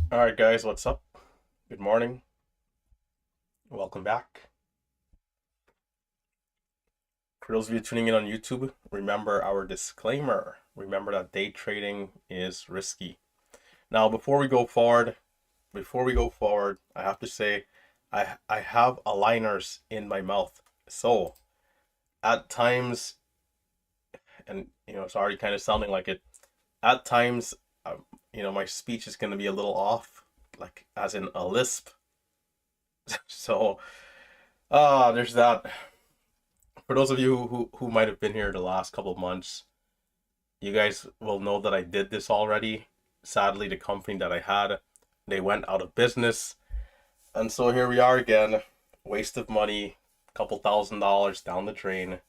All right, guys, what's up? Good morning. Welcome back. For those of you tuning in on YouTube, remember our disclaimer. Remember that day trading is risky. Now, before we go forward, I have to say I have aligners in my mouth. So, at times, and it's already kind of sounding like it. At times, my speech is going to be a little off, like as in a lisp. So, there's that. For those of you who might have been here the last couple of months, you guys will know that I did this already. Sadly, the company that I had, they went out of business. And so here we are again. Waste of money, couple $1,000 down the drain,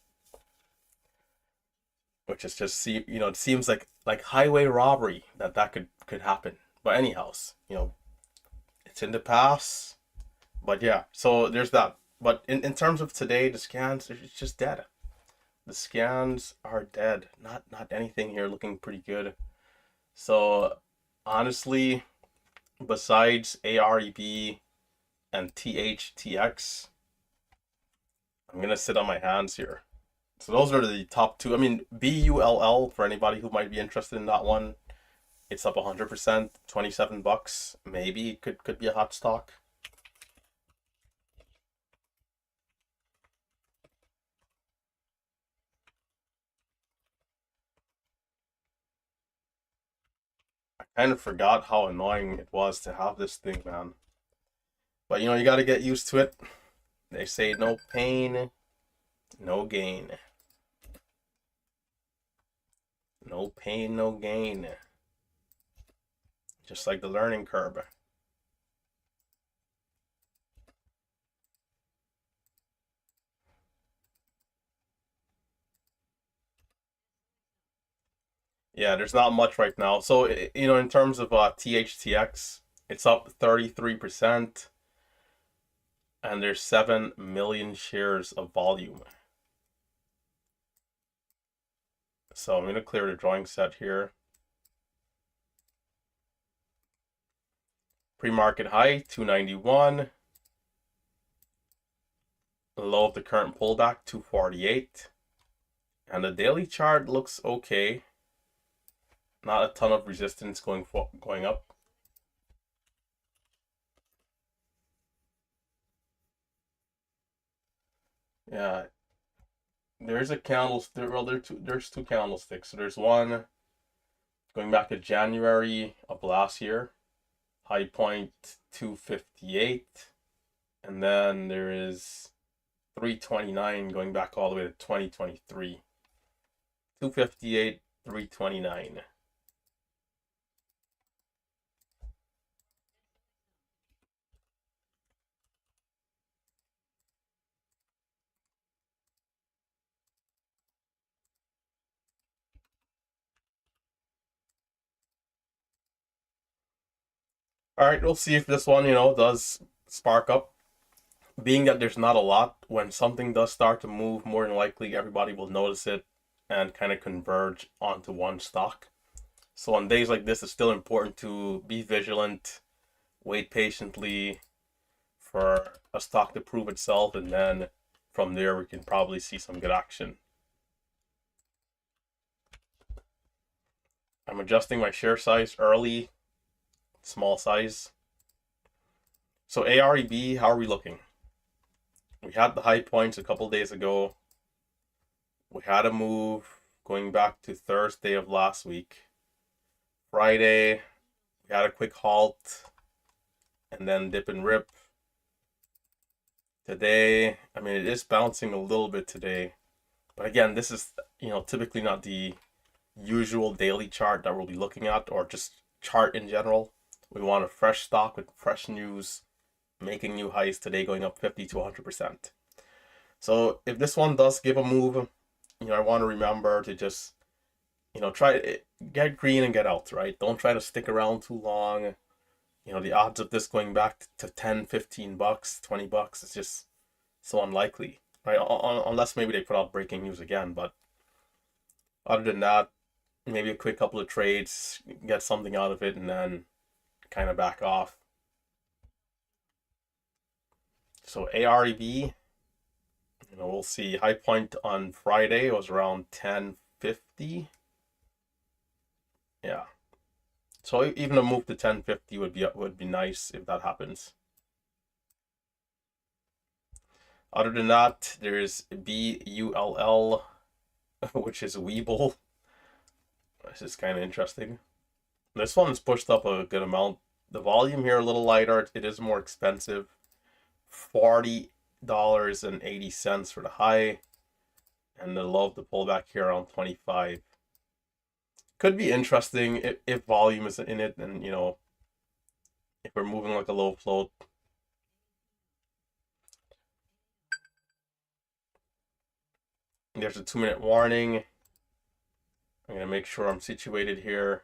which is just it seems like highway robbery that could happen. But anyhow, it's in the past. But yeah, so there's that. But in terms of today, the scans, it's just dead. The scans are dead. Not anything here looking pretty good. So honestly, besides AREB and THTX, I'm gonna sit on my hands here. So those are the top two. I mean, BULL for anybody who might be interested in that one. It's up 100%, $27. Maybe could be a hot stock. I kind of forgot how annoying it was to have this thing, man. But you got to get used to it. They say no pain, no gain. No pain, no gain. Just like the learning curve. Yeah, there's not much right now. So, in terms of THTX, it's up 33%, and there's 7 million shares of volume. So I'm going to clear the drawing set here. Pre-market high, 291. Low of the current pullback, 248. And the daily chart looks okay. Not a ton of resistance going up. Yeah, there's a candle. Well, there's two candlesticks. So there's one going back to January of last year, high point 258, and then there is 329 going back all the way to 2023. 258, 329. All right, we'll see if this one, does spark up. Being that there's not a lot, when something does start to move, more than likely everybody will notice it and kind of converge onto one stock. So on days like this, it's still important to be vigilant, wait patiently for a stock to prove itself, and then from there we can probably see some good action. I'm adjusting my share size early, small size. So AREB, how are we looking? We had the high points a couple days ago. We had a move going back to Thursday of last week. Friday, we had a quick halt and then dip and rip. Today, I mean, it is bouncing a little bit today. But again, this is, typically not the usual daily chart that we'll be looking at, or just chart in general. We want a fresh stock with fresh news, making new highs today, going up 50 to 100%. So if this one does give a move, I want to remember to just, try get green and get out, right? Don't try to stick around too long. The odds of this going back to 10, $15, $20, it's just so unlikely, right? Unless maybe they put out breaking news again. But other than that, maybe a quick couple of trades, get something out of it, and then kind of back off. So AREB, we'll see. High point on Friday was around 1050. Yeah. So even a move to 1050 would be nice if that happens. Other than that, there's BULL, which is Weeble. This is kind of interesting. This one's pushed up a good amount. The volume here a little lighter. It is more expensive. $40.80 for the high, and the low of the pullback here around 25. Could be interesting if volume is in it, and if we're moving like a low float. There's a 2-minute warning. I'm gonna make sure I'm situated here.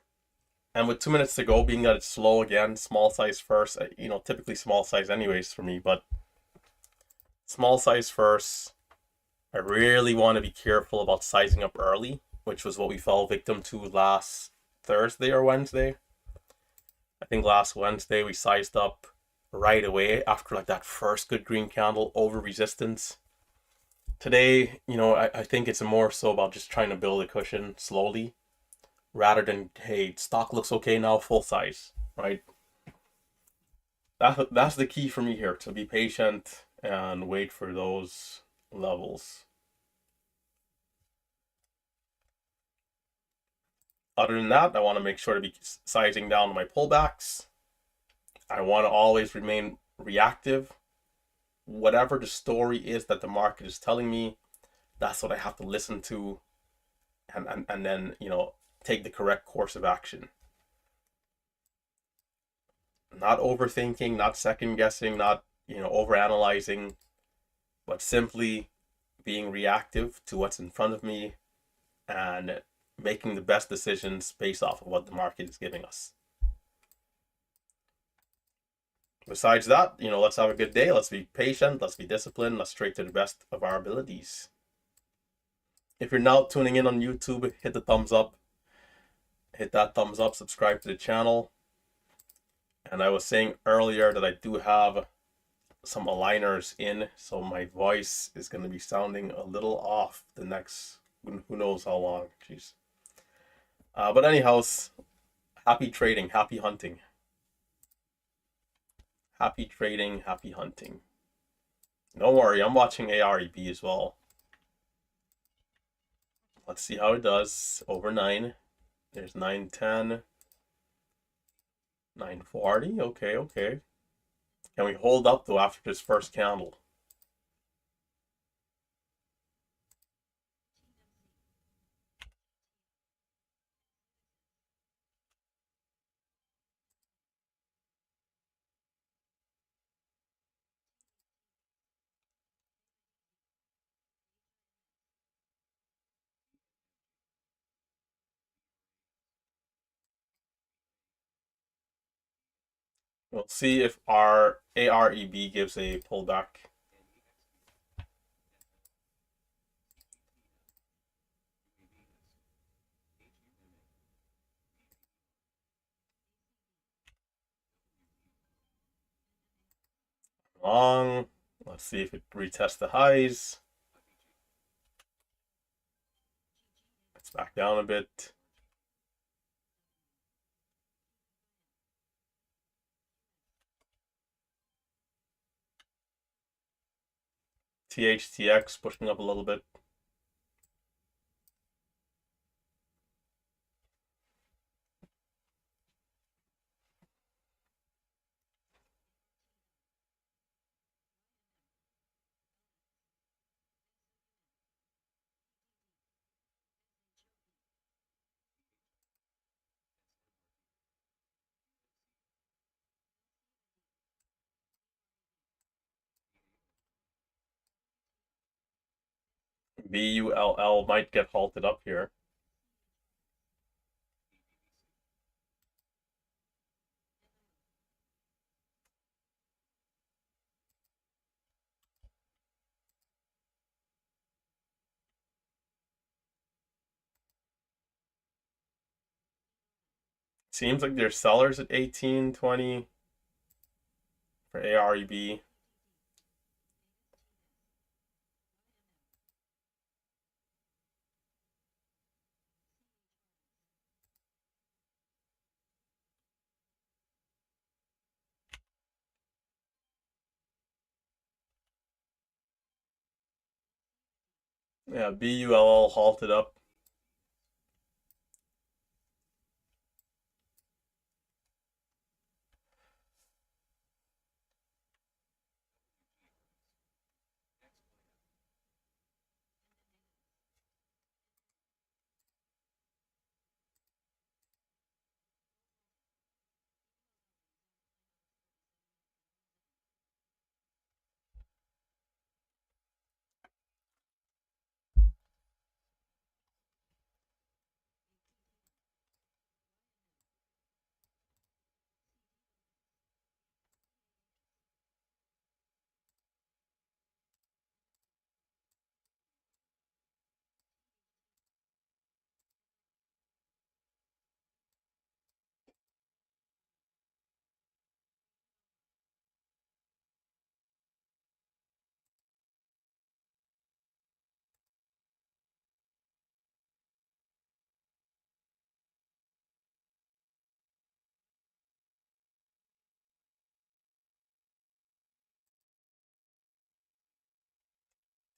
And with 2 minutes to go, being that it's slow again, small size first. Typically small size anyways for me, but small size first. I really want to be careful about sizing up early, which was what we fell victim to last Thursday or Wednesday. I think last Wednesday we sized up right away after like that first good green candle over resistance. Today, I think it's more so about just trying to build a cushion slowly rather than, hey, stock looks okay now, full size, right? That's the key for me here, to be patient and wait for those levels. Other than that, I want to make sure to be sizing down my pullbacks. I want to always remain reactive. Whatever the story is that the market is telling me, that's what I have to listen to, and then take the correct course of action. Not overthinking, not second guessing, not overanalyzing, but simply being reactive to what's in front of me and making the best decisions based off of what the market is giving us. Besides that, let's have a good day. Let's be patient. Let's be disciplined. Let's trade to the best of our abilities. If you're now tuning in on YouTube, hit the thumbs up. Hit that thumbs up. Subscribe to the channel. And I was saying earlier that I do have some aligners in, so my voice is going to be sounding a little off the next who knows how long. Jeez. But anyhow, happy trading, happy hunting. Happy trading, happy hunting. Don't worry, I'm watching AREB as well. Let's see how it does. Over 9. There's 910. 940. Okay. Can we hold up though after this first candle? We'll see if our AREB gives a pullback. Long. Let's see if it retests the highs. It's back down a bit. THTX pushing up a little bit. BULL might get halted up here. Seems like there's sellers at 18.20 for AREB. Yeah, BULL halted up.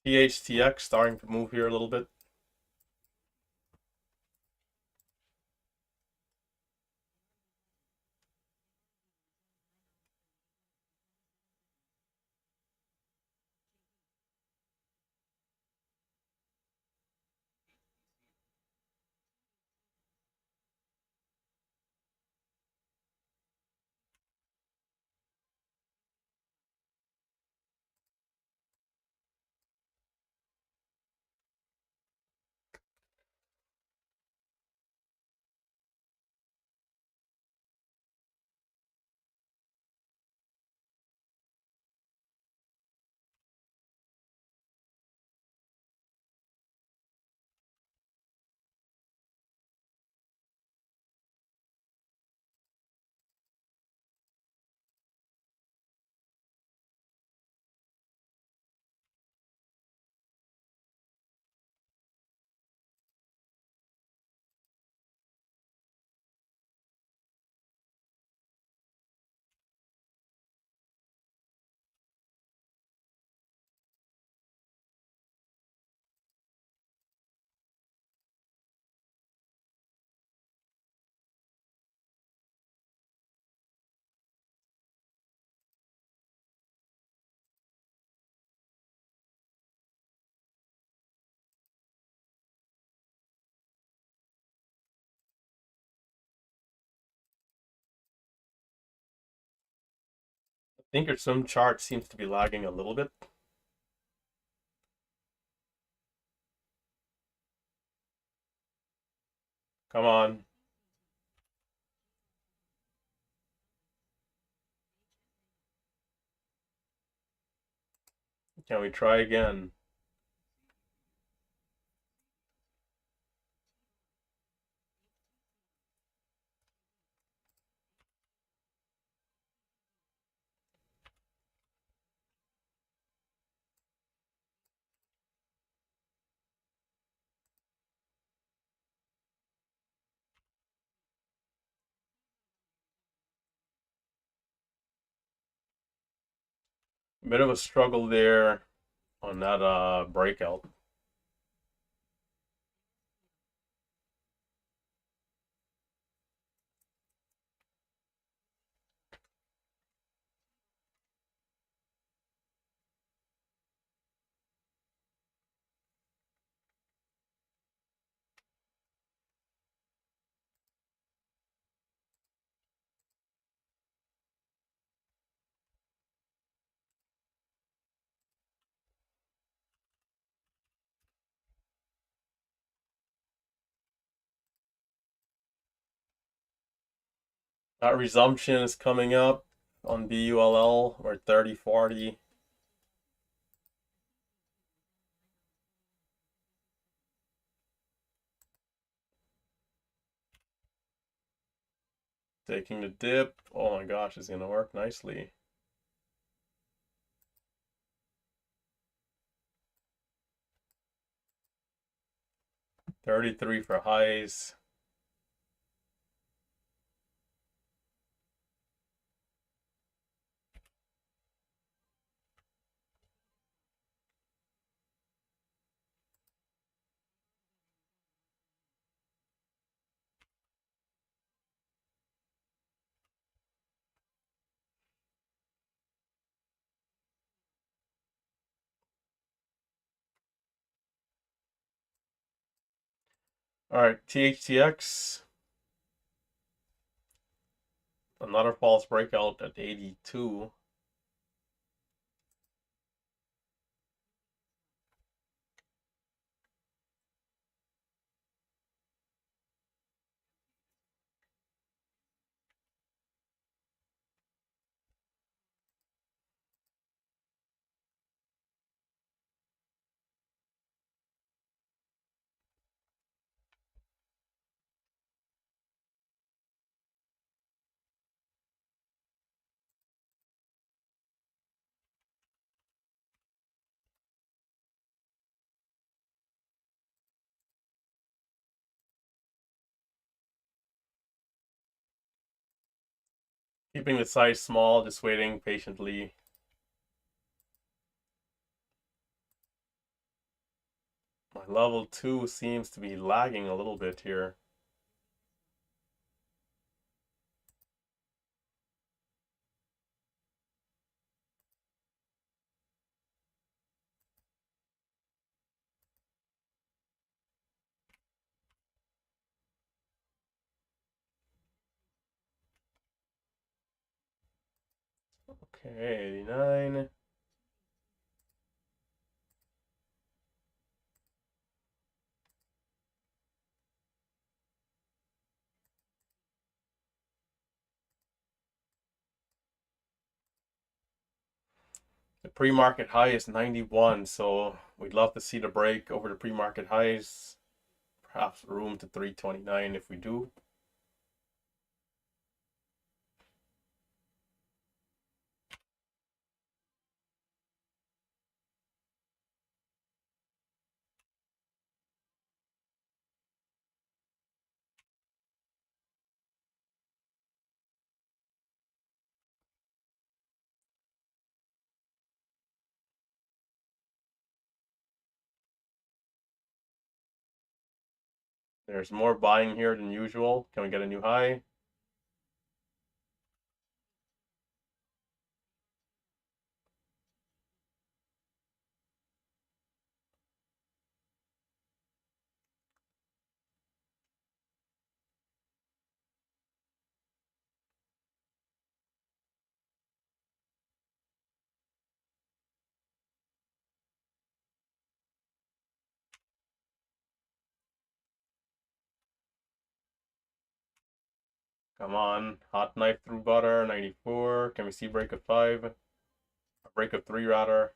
THTX starting to move here a little bit. I think your swim chart seems to be lagging a little bit. Come on. Can we try again? A bit of a struggle there on that breakout. That resumption is coming up on BULL or 30.40. Taking the dip. Oh my gosh, it's gonna work nicely. $33 for highs. All right, THTX. Another false breakout at 82. Keeping the size small, just waiting patiently. My level 2 seems to be lagging a little bit here. Okay, 89. The pre-market high is 91, so we'd love to see the break over the pre-market highs. Perhaps room to 329 if we do. There's more buying here than usual. Can we get a new high? Come on. Hot knife through butter, 94. Can we see break of 5? A break of 3 rather.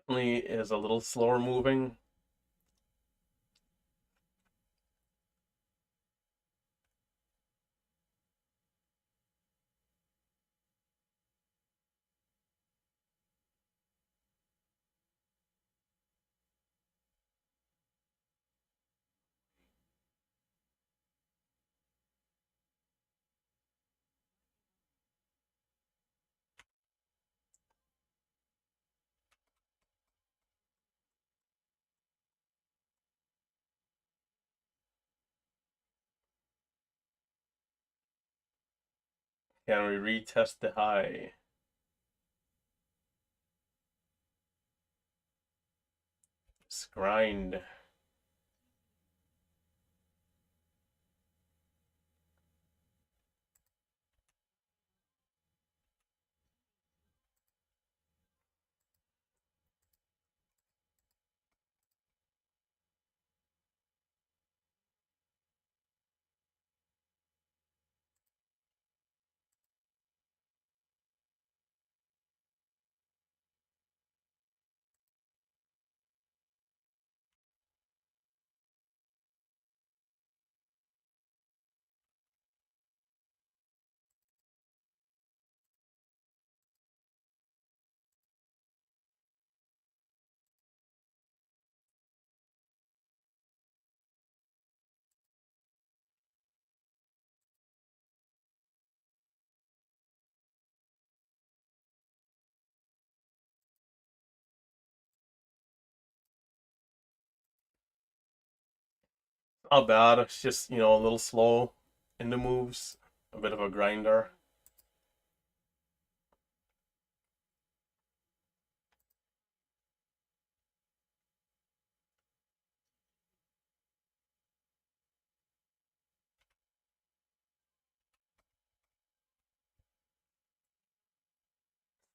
definitely is a little slower moving. Can we retest the high? Let's grind. Not bad. It's just, a little slow in the moves. A bit of a grinder.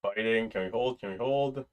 Fighting. Can we hold? Can we hold?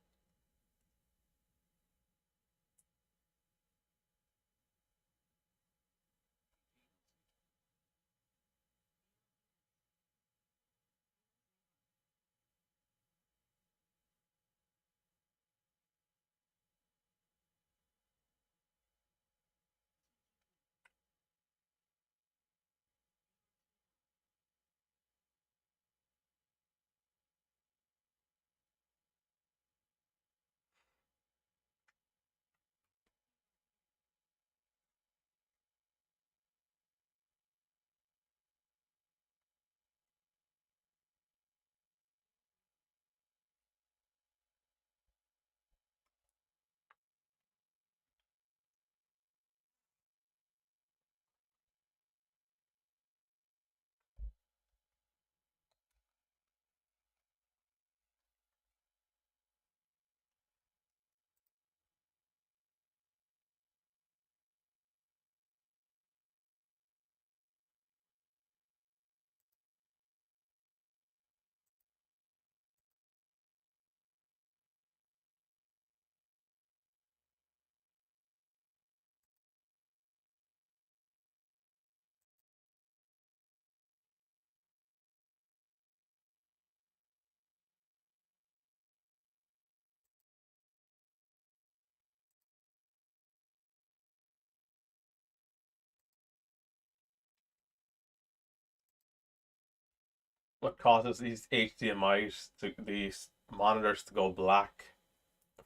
What causes these HDMIs these monitors to go black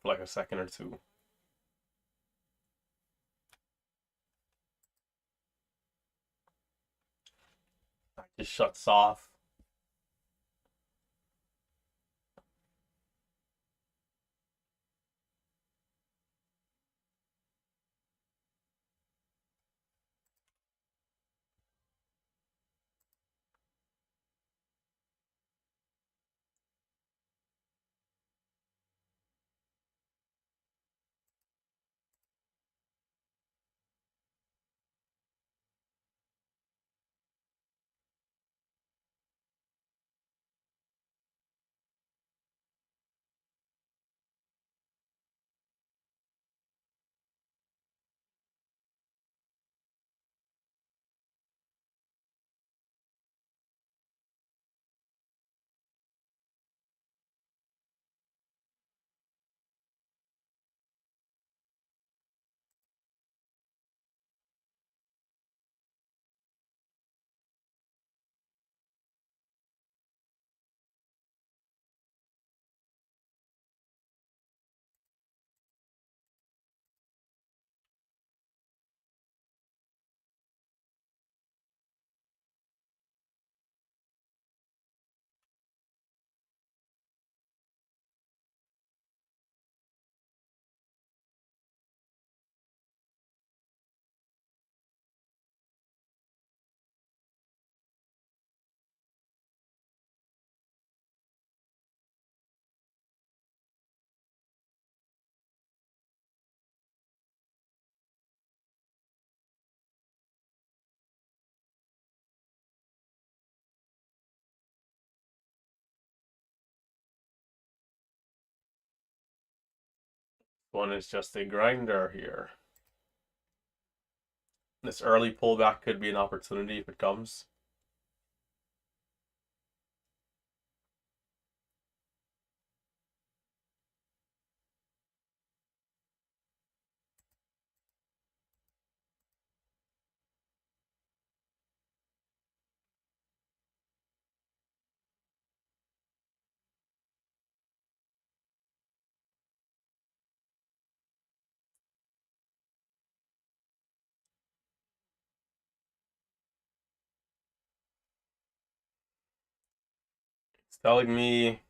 for like a second or two? It just shuts off. One is just a grinder here. This early pullback could be an opportunity if it comes. It's telling me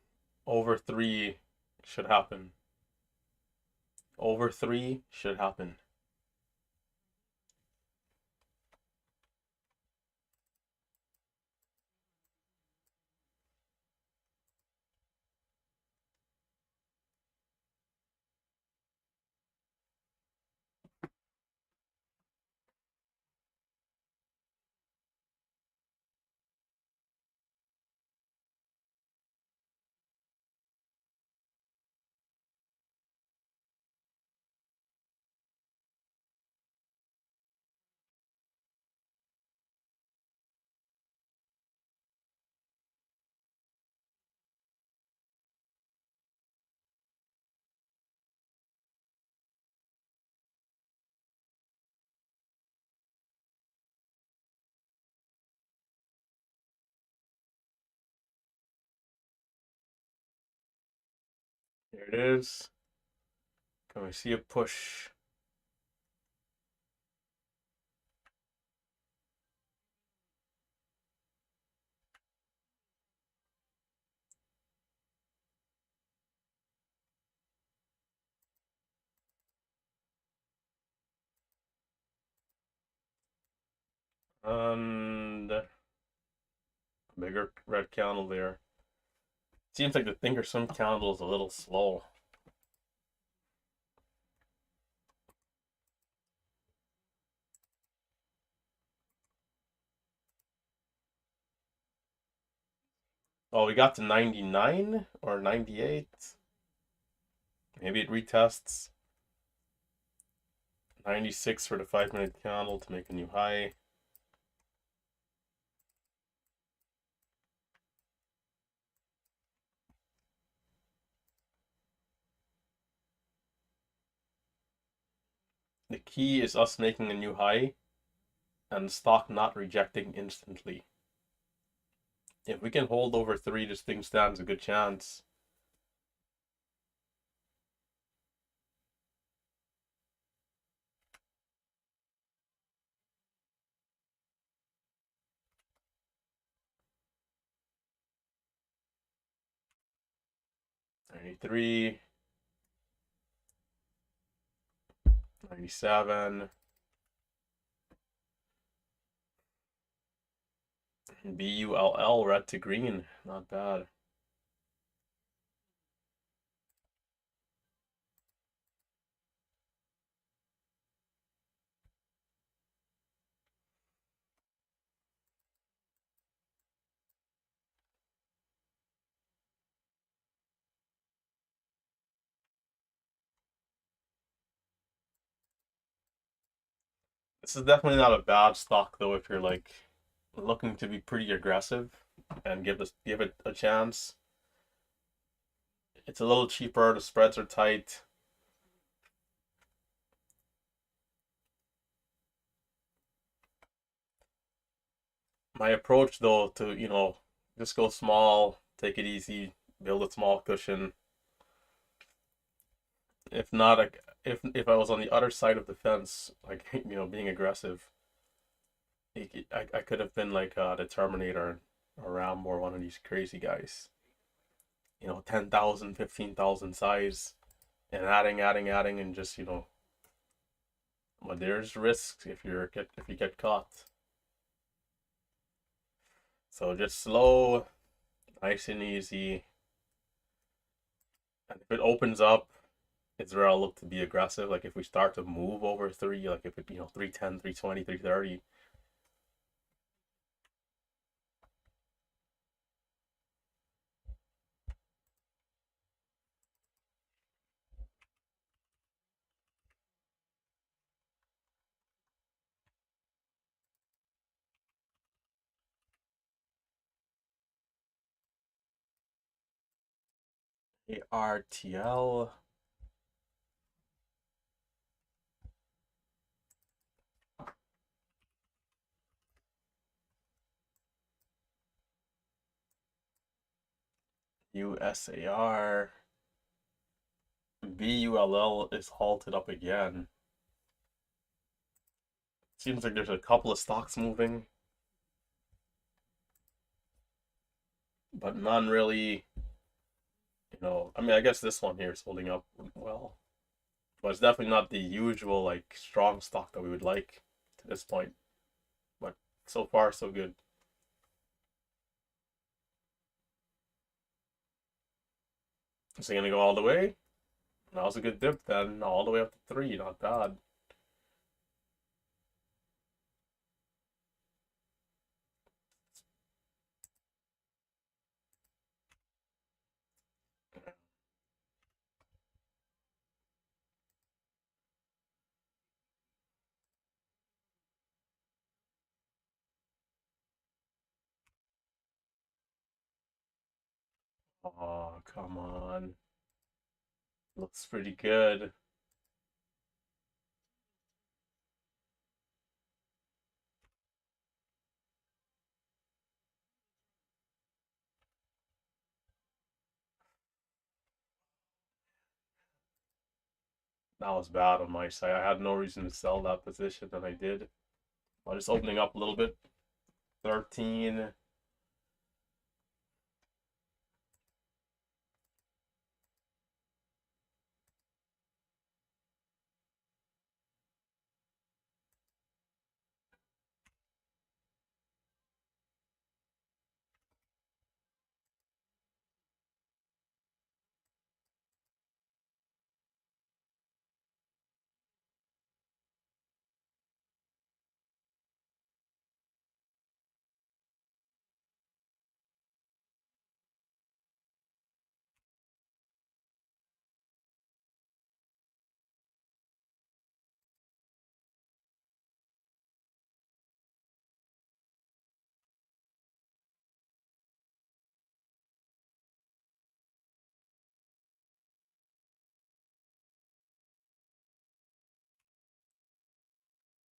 over 3 should happen. Over 3 should happen. Here it is. Can we see a push? And bigger red candle there. Seems like the thinkorswim candle is a little slow. Oh, we got to 99 or 98. Maybe it retests. 96 for the 5-minute candle to make a new high. The key is us making a new high and the stock not rejecting instantly. If we can hold over 3, this thing stands a good chance. $93, 97. BULL, red to green. Not bad. This is definitely not a bad stock though if you're like looking to be pretty aggressive and give it a chance. It's a little cheaper, the spreads are tight. My approach though to, just go small, take it easy, build a small cushion. If not, like if I was on the other side of the fence, like being aggressive, I could have been like the Terminator or Rambo or one of these crazy guys. 10,000, 15,000 size and adding and just but there's risks if you get caught. So just slow, nice and easy. And if it opens up, it's where I'll look to be aggressive. Like if we start to move over 3, like if it 310, 320, 330. ARTL. USAR. BULL is halted up again. Seems like there's a couple of stocks moving, but none really, I mean, I guess this one here is holding up well, but it's definitely not the usual, like, strong stock that we would like to this point. But so far, so good. Is it gonna go all the way? That was a good dip then, all the way up to 3, not bad. Oh, come on. Looks pretty good. That was bad on my side. I had no reason to sell that position, and I did. I'm just opening up a little bit. 13.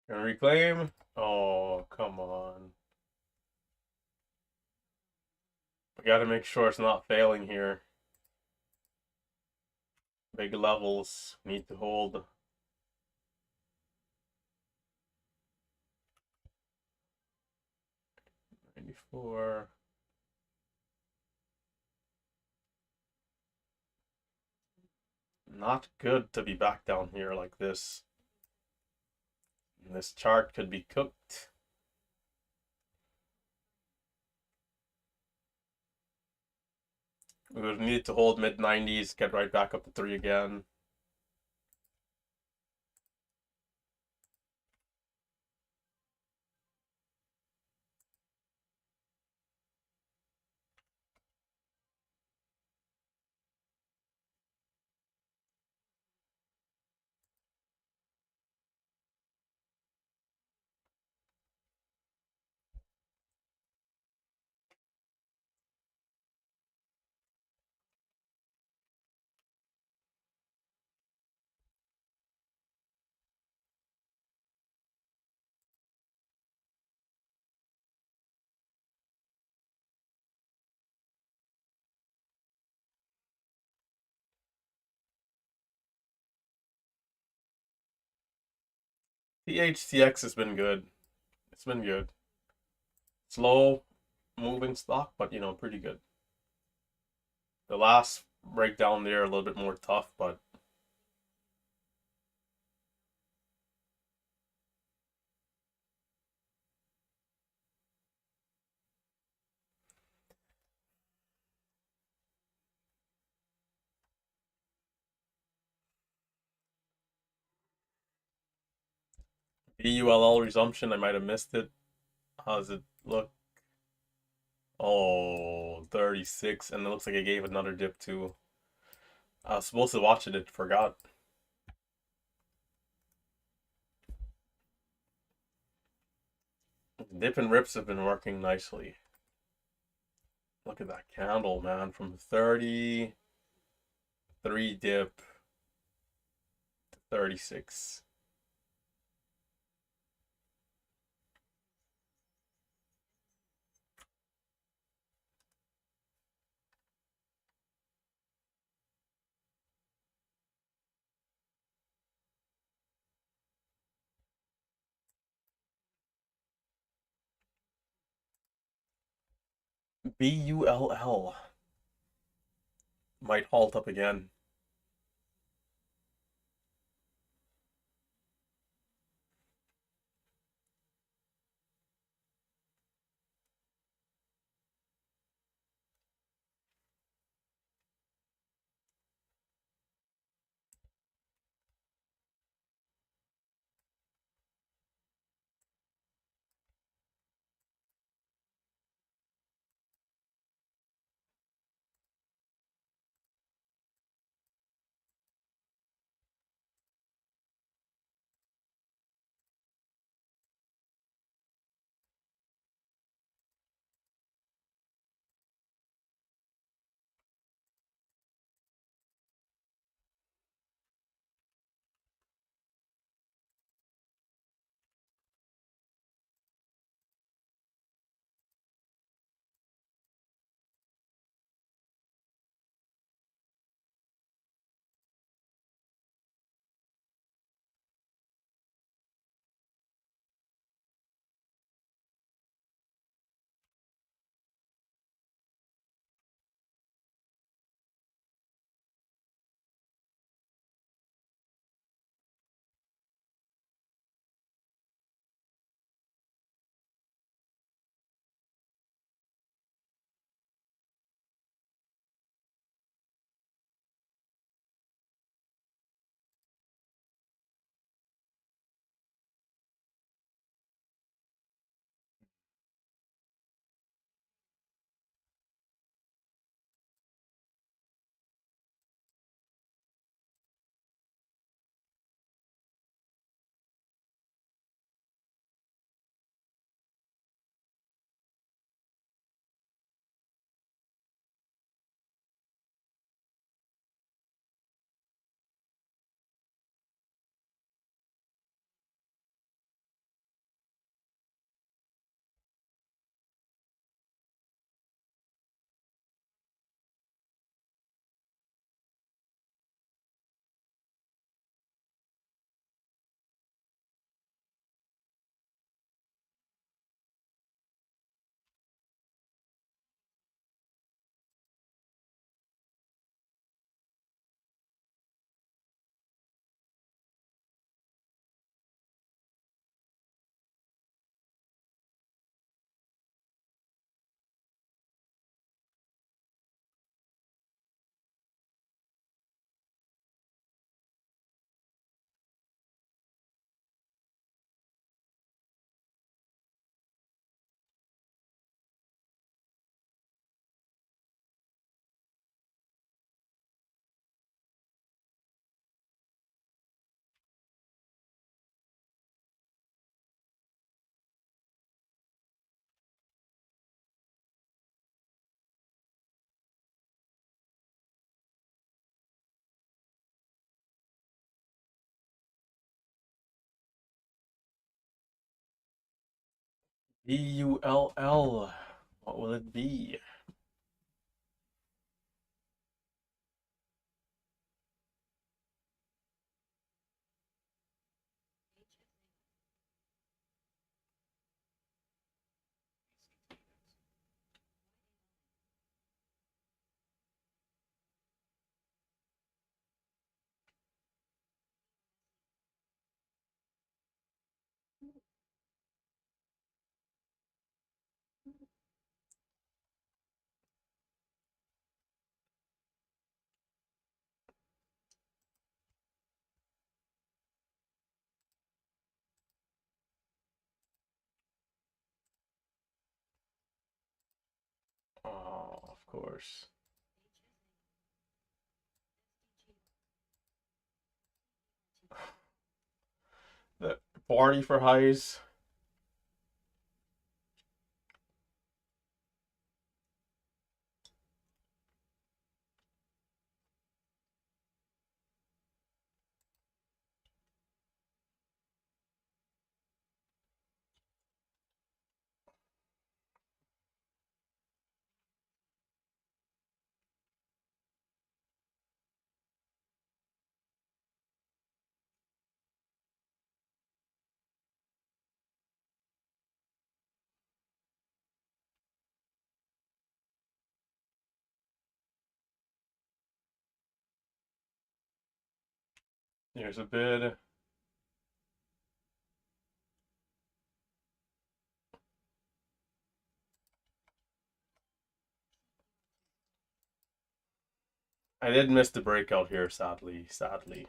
Gonna reclaim? Oh, come on. We gotta make sure it's not failing here. Big levels need to hold. '94. Not good to be back down here like this. This chart could be cooked. We would need to hold mid 90s, get right back up to 3 again. THTX has been good. It's been good. Slow moving stock, but pretty good. The last breakdown there a little bit more tough, but BULL resumption, I might have missed it. How does it look? Oh, 36, and it looks like it gave another dip too. I was supposed to watch it, forgot. Dip and rips have been working nicely. Look at that candle, man, from 30 3 dip to 36. BULL might halt up again. BULL. What will it be? Oh, of course. The party for highs. There's a bid. I did miss the breakout here, sadly. Sadly.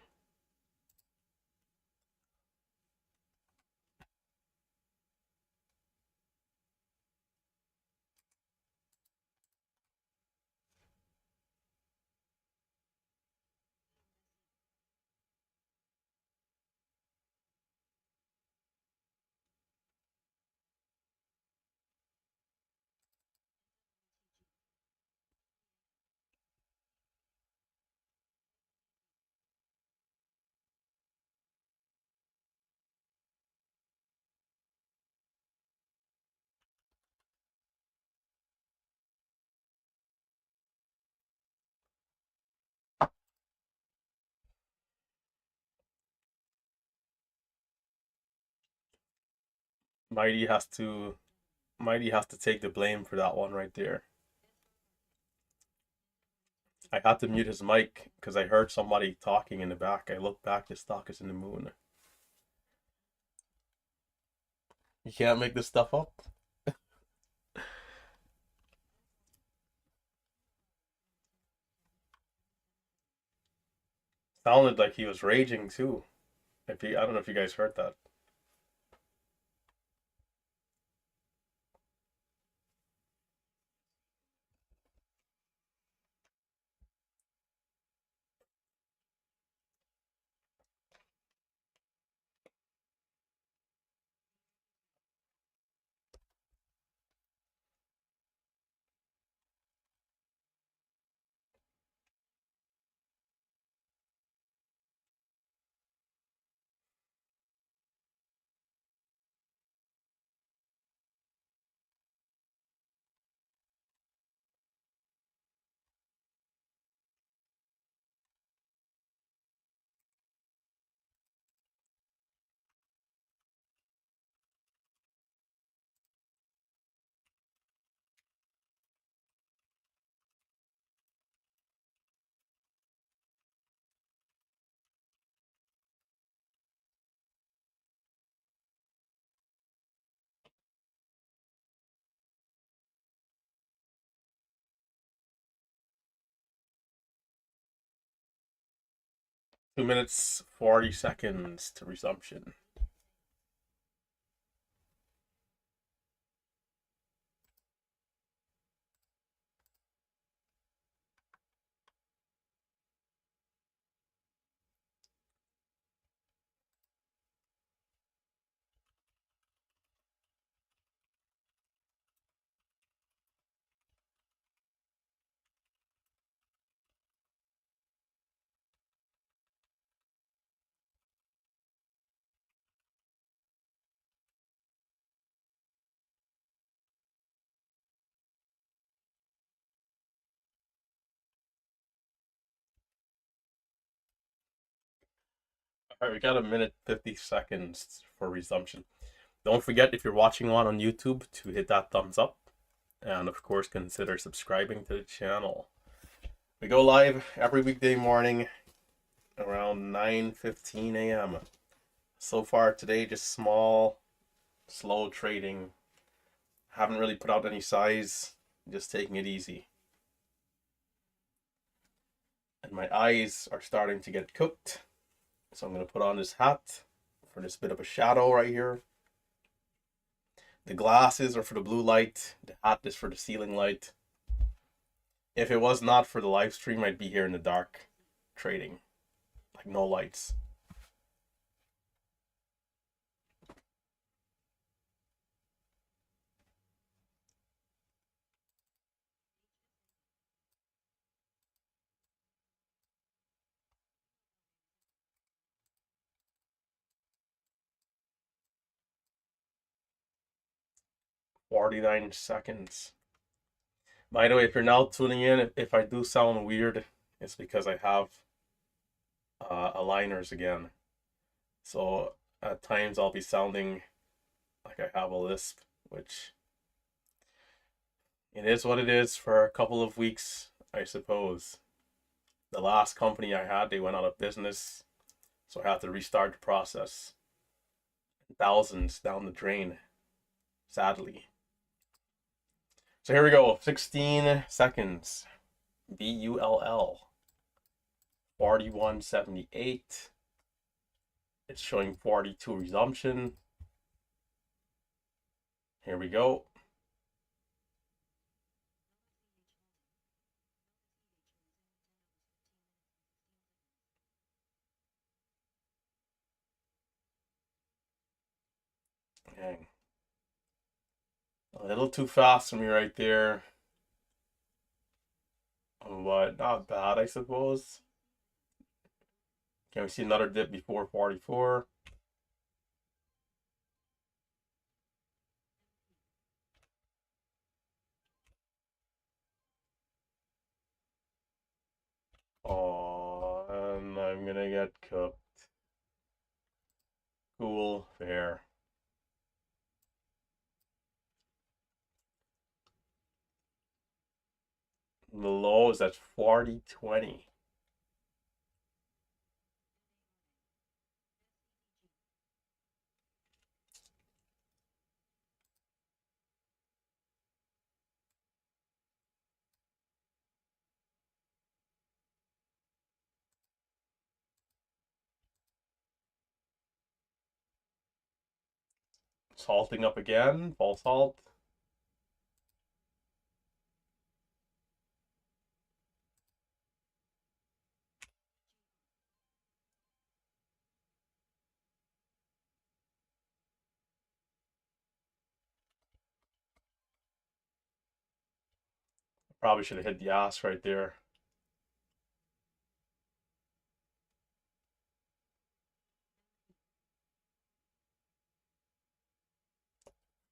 Mighty has to Mighty has to take the blame for that one right there. I had to mute his mic because I heard somebody talking in the back. I looked back, the stock is in the moon. You can't make this stuff up. Sounded like he was raging too. I don't know if you guys heard that. Two minutes 40 seconds to resumption. All right, we got a minute 50 seconds for resumption. Don't forget, if you're watching on YouTube, to hit that thumbs up, and of course consider subscribing to the channel. We go live every weekday morning around 9:15 a.m. So far today, just small, slow trading. Haven't really put out any size, just taking it easy. And my eyes are starting to get cooked, so I'm going to put on this hat for this bit of a shadow right here. The glasses are for the blue light, the hat is for the ceiling light. If it was not for the live stream, I'd be here in the dark trading, like no lights. $49. By the way, if you're now tuning in, if I do sound weird, it's because I have aligners again. So at times I'll be sounding like I have a lisp, which it is what it is for a couple of weeks, I suppose. The last company I had, they went out of business. So I have to restart the process. Thousands down the drain, sadly. So here we go, 16 seconds. BULL 41.78. It's showing 42 resumption. Here we go. Dang. A little too fast for me right there. But not bad, I suppose. Can we see another dip before 44? Oh, and I'm gonna get cooked. Cool, fair. The low is at 40.20. Salting up again, false halt. Probably should have hit the ass right there.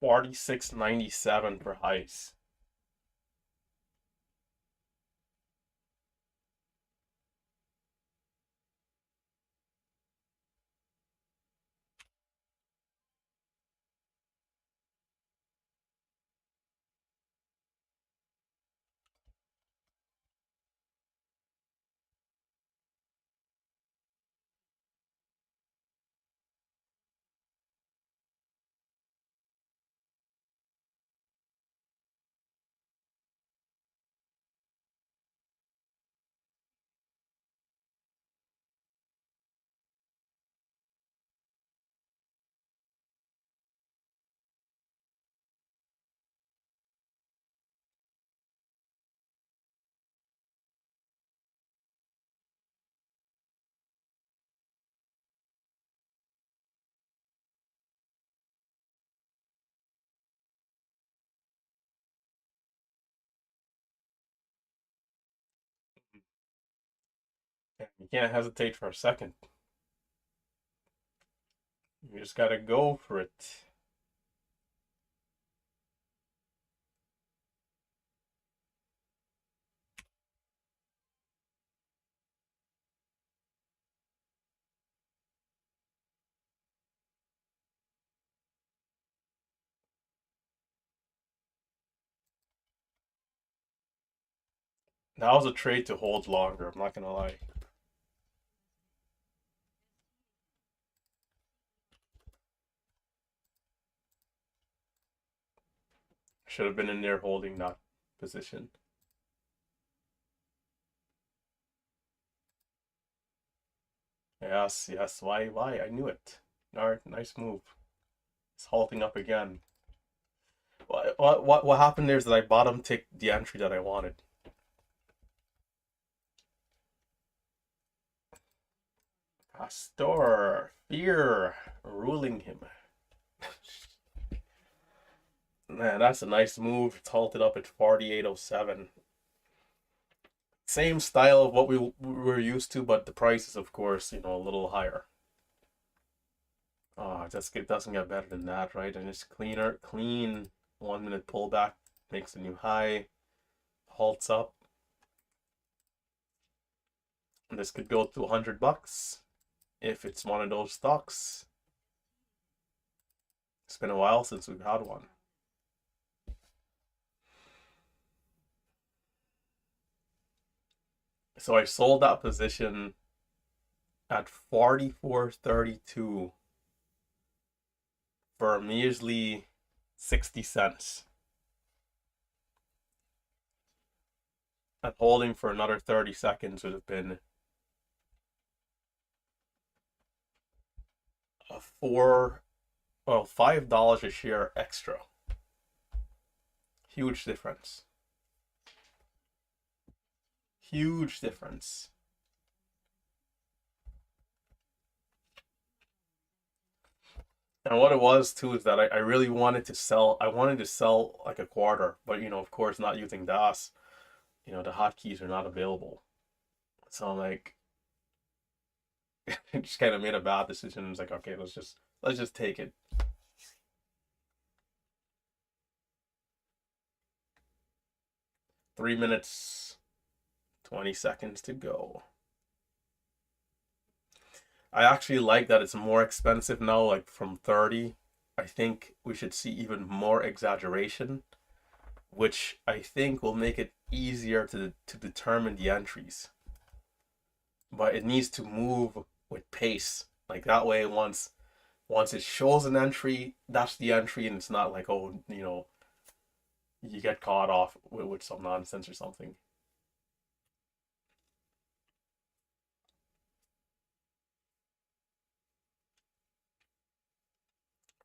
$46.97 for ice. You can't hesitate for a second. You just gotta go for it. That was a trade to hold longer, I'm not gonna lie. Should have been in there holding that position. Yes, yes. Why? I knew it. Alright, nice move. It's halting up again. What happened there is that I bottom ticked the entry that I wanted. Pastor, fear, ruling him. Man, that's a nice move. It's halted up at 48.07. Same style of what we were used to, but the price is, of course, a little higher. Oh, it doesn't get better than that, right? And it's clean 1 minute pullback, makes a new high, halts up. And this could go to $100 if it's one of those stocks. It's been a while since we've had one. So I sold that position at 44.32 for a measly 60 cents. And holding for another 30 seconds would have been a $5 a share extra. Huge difference. Huge difference. And what it was too is that I really wanted to sell. I wanted to sell like a quarter, but of course, not using DAS. The hotkeys are not available. So I'm like, I just kind of made a bad decision. It's like, okay, let's just take it. 3 minutes, 20 seconds to go. I actually like that it's more expensive now, like from 30. I think we should see even more exaggeration, which I think will make it easier to determine the entries. But it needs to move with pace. Like that way, once it shows an entry, that's the entry, and it's not like, oh, you get caught off with some nonsense or something.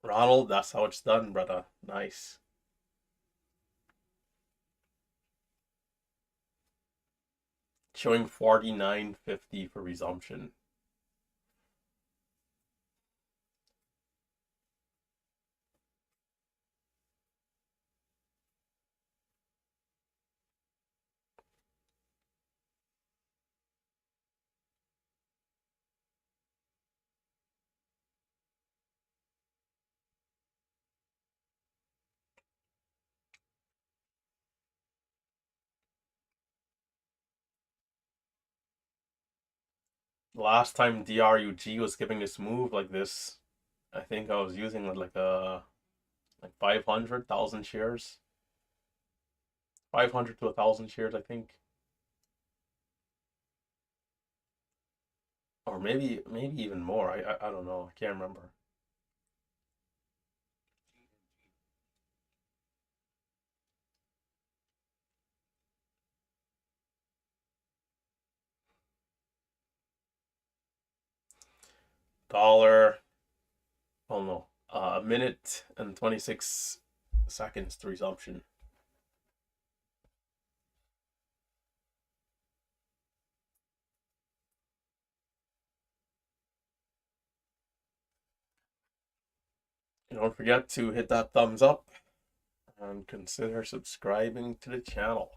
Ronald, that's how it's done, brother. Nice. Showing 49.50 for resumption. Last time DRUG was giving this move like this, I think I was using like 500,000 shares. 500 to 1,000 shares, I think. Or maybe even more. I don't know. I can't remember. Dollar. Oh no. A minute and 26 seconds to resumption. And don't forget to hit that thumbs up and consider subscribing to the channel.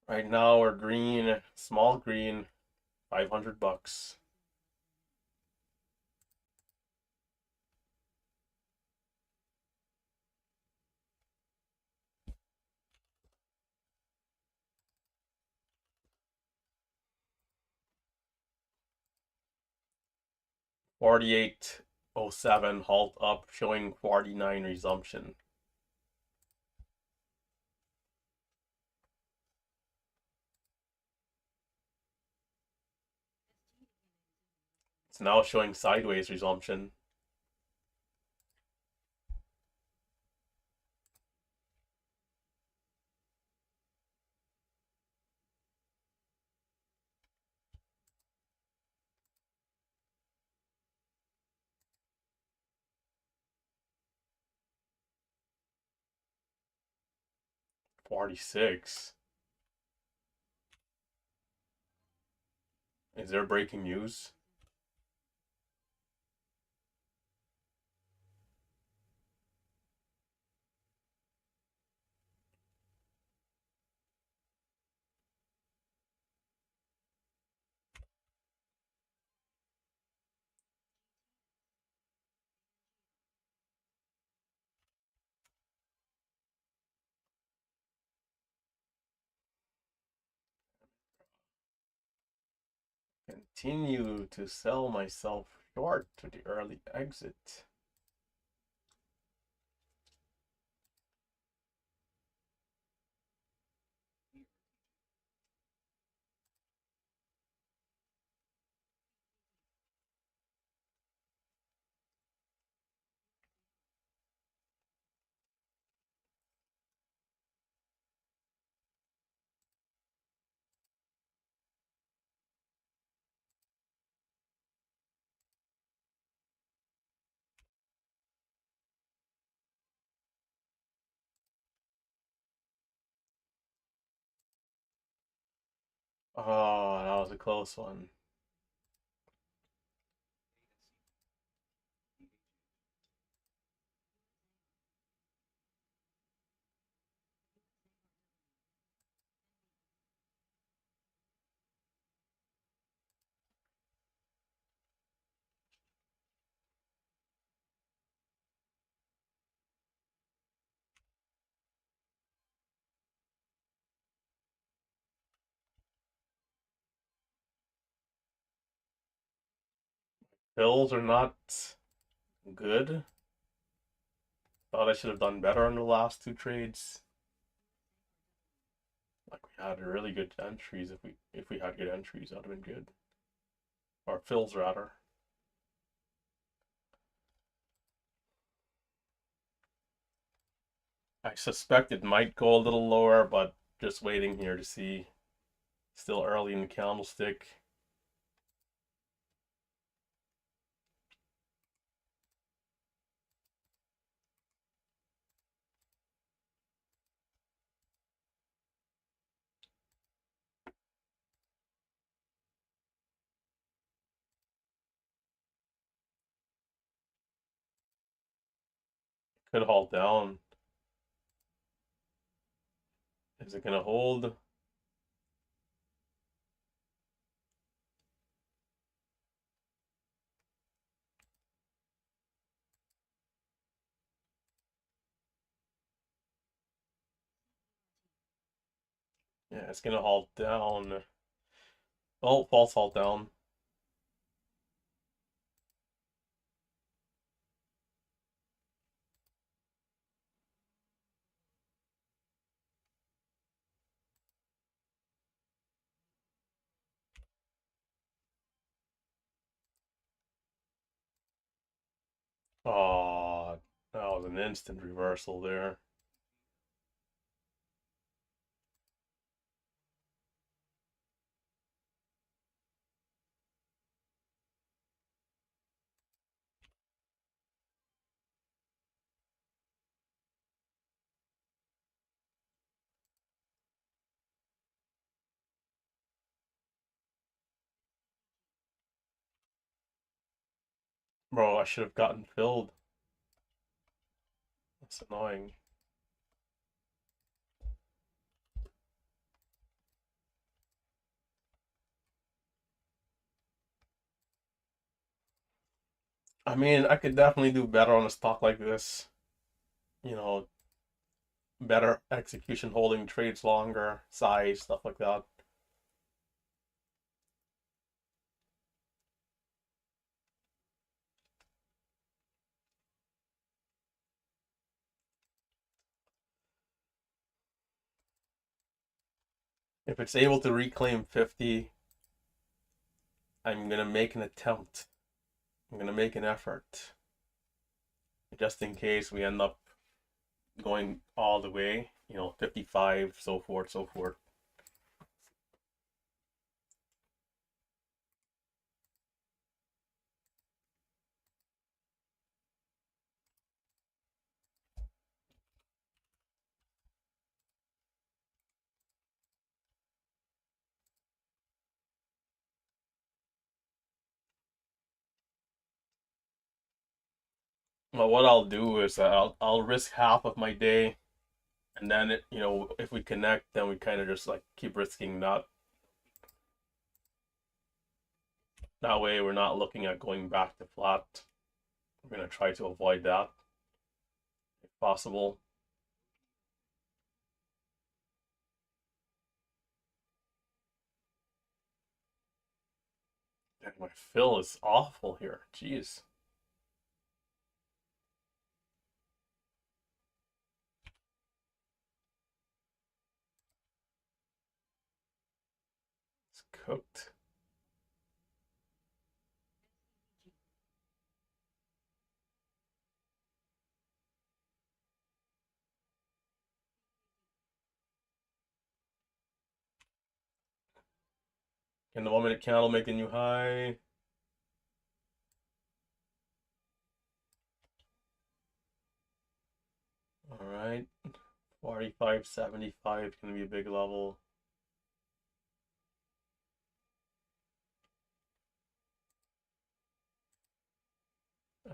Right now we're green, small green, $500. $48.07 halt up, showing 49 resumption. It's now showing sideways resumption. $46. Is there breaking news? Continue to sell myself short to the early exit. Oh, that was a close one. Bills are not good. Thought I should have done better on the last two trades. Like we had really good entries. If we had good entries, that'd have been good. Or fills rather. I suspect it might go a little lower, but just waiting here to see. Still early in the candlestick. Could halt down. Is it gonna hold? Yeah, it's gonna halt down. Oh, false halt down. Oh, that was an instant reversal there. Bro, I should have gotten filled. That's annoying. I mean, I could definitely do better on a stock like this. You know, better execution, holding trades longer, size, stuff like that. If it's able to reclaim 50, I'm gonna make an attempt. I'm gonna make an effort. Just in case we end up going all the way, 55, so forth, so forth. Well, what I'll do is I'll risk half of my day, and then if we connect, then we kind of just like keep risking that. That way, we're not looking at going back to flat. We're gonna try to avoid that if possible. Damn, my fill is awful here. Jeez. It's cooked. Can the 1 minute candle make a new high? All right. 45.75 is gonna be a big level.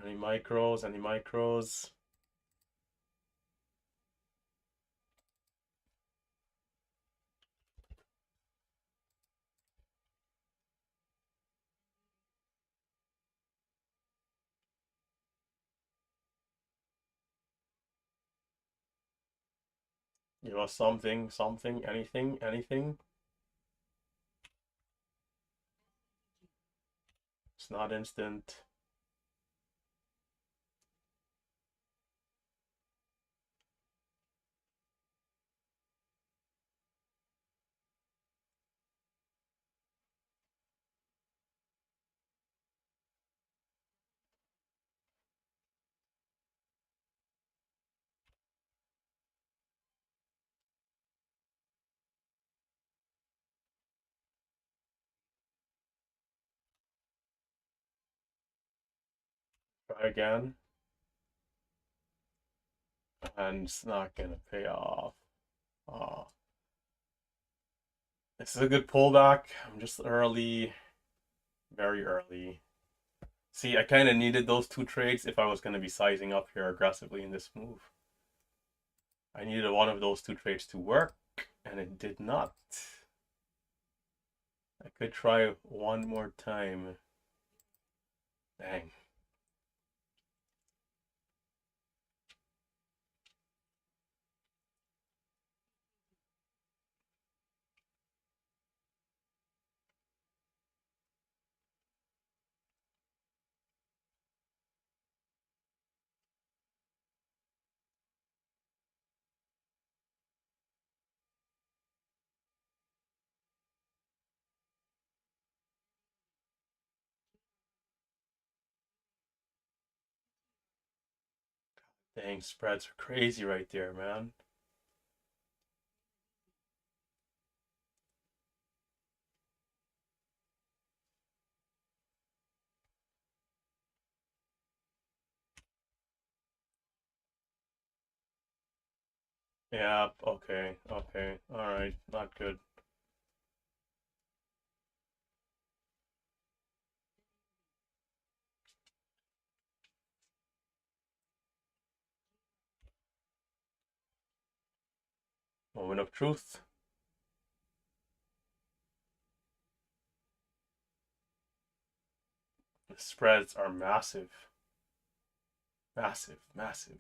Any micros? Any micros? Give us something, something, anything, anything. It's not instant. Try again. And it's not gonna pay off. Oh. This is a good pullback. I'm just early, very early. See, I kind of needed those two trades if I was going to be sizing up here aggressively in this move. I needed one of those two trades to work, and it did not. I could try one more time. Dang. Dang, spreads are crazy right there, man. Yeah, okay, okay. Alright, not good. Moment of truth. The spreads are massive. Massive, massive.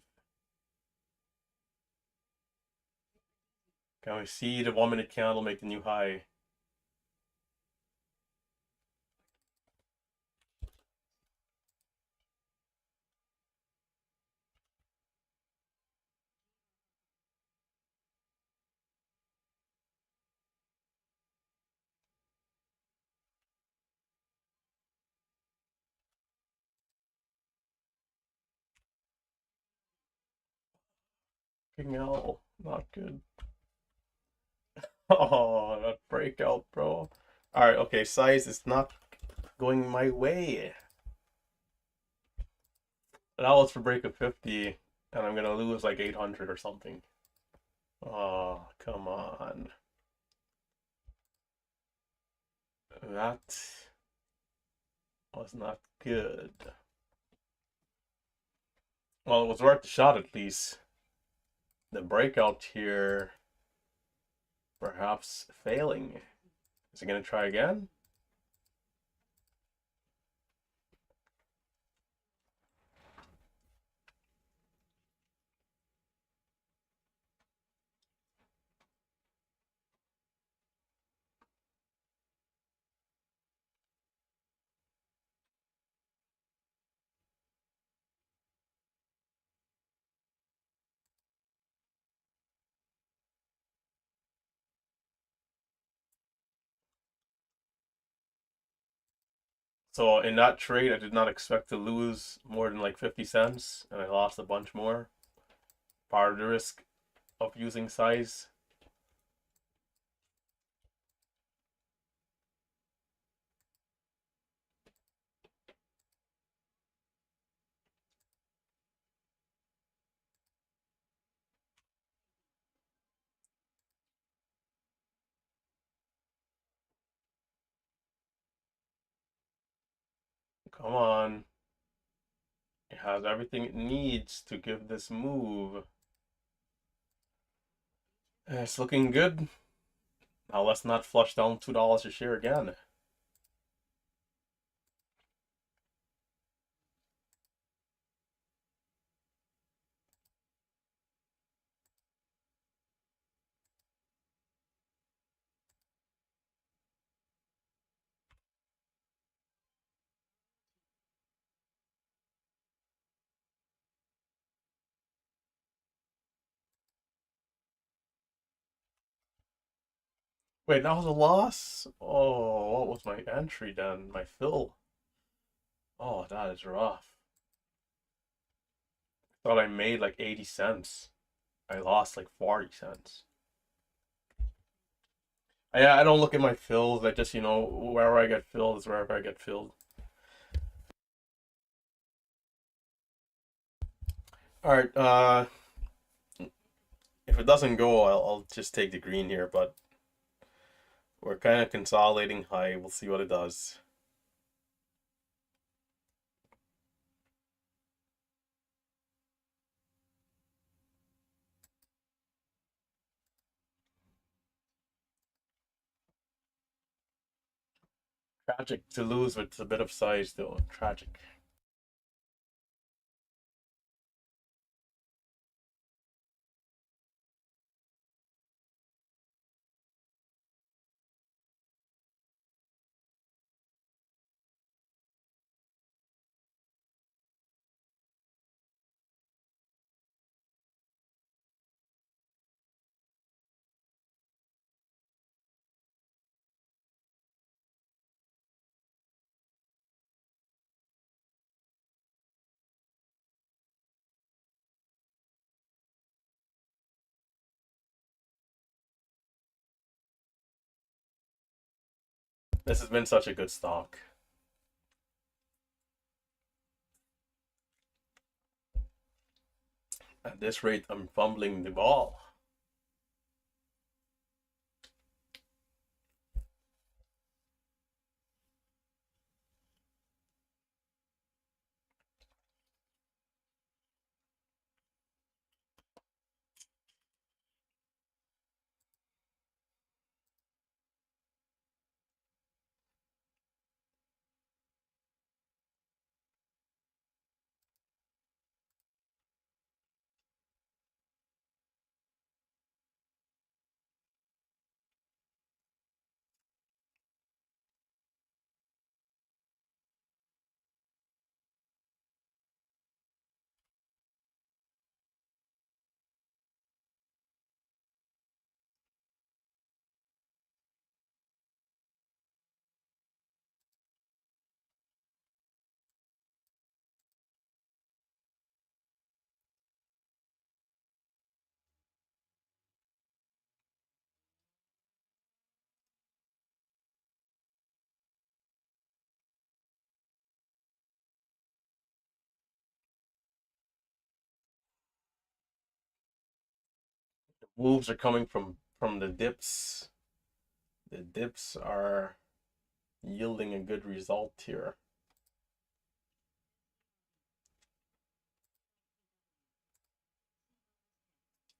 Can we see the 1 minute candle make the new high? No, not good. Oh, that breakout, bro. All right, okay, size is not going my way. That was for break of 50, and I'm gonna lose like 800 or something. Oh, come on. That was not good. Well, it was worth the shot at least. The breakout here, perhaps failing. Is he gonna try again? So in that trade, I did not expect to lose more than like 50 cents, and I lost a bunch more. Part of the risk of using size. Come on. has everything it needs to give this move. It's looking good. Now let's not flush down $2 a share again. Wait, that was a loss? Oh, what was my entry then? My fill? Oh, that is rough. Thought I made like 80 cents. I lost like 40 cents. I don't look at my fills. I just, wherever I get filled is wherever I get filled. All right, if it doesn't go, I'll just take the green here, but we're kind of consolidating high. We'll see what it does. Tragic to lose with a bit of size, though. Tragic. This has been such a good stock. At this rate, I'm fumbling the ball. The moves are coming from the dips. The dips are yielding a good result here.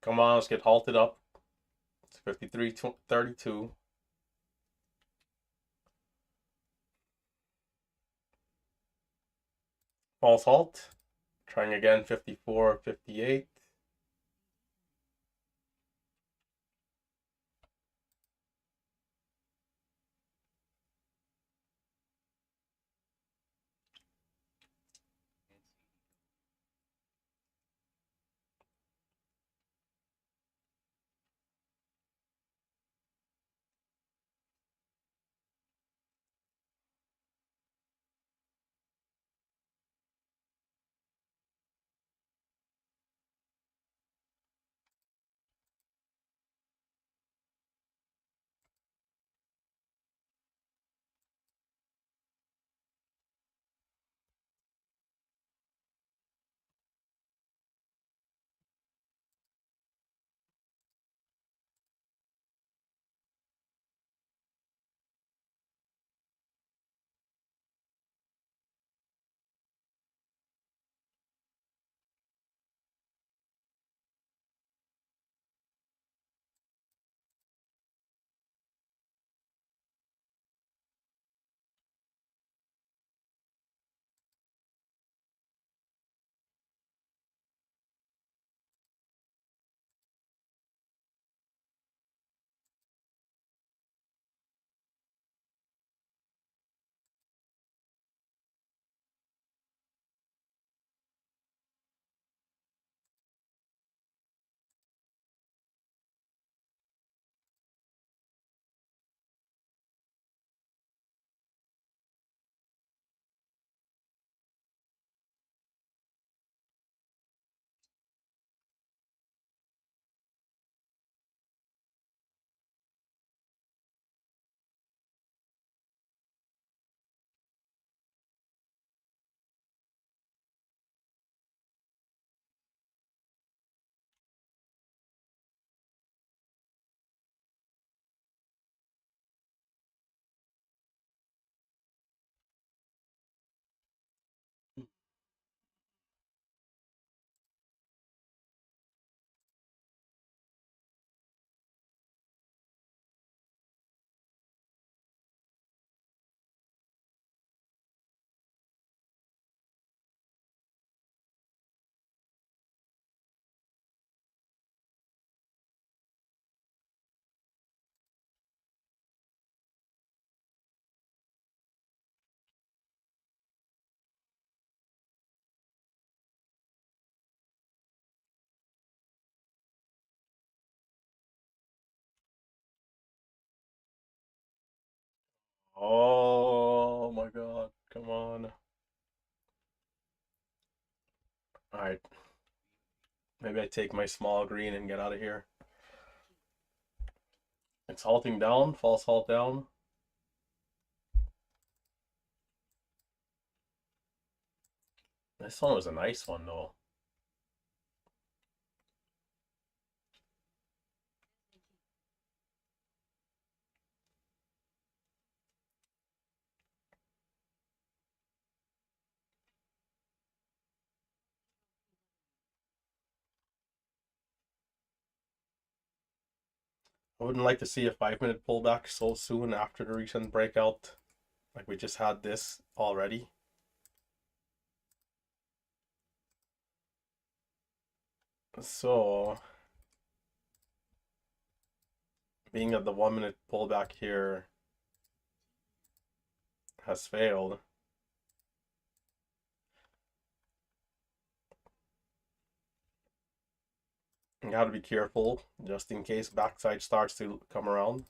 Come on, let's get halted up. It's 53.32. False halt. Trying again, 54.58. Oh my god, come on. Alright, maybe I take my small green and get out of here. It's halting down, false halt down. This one was a nice one though. I wouldn't like to see a 5 minute pullback so soon after the recent breakout. Like we just had this already. So, being that the 1 minute pullback here has failed, you gotta be careful just in case backside starts to come around.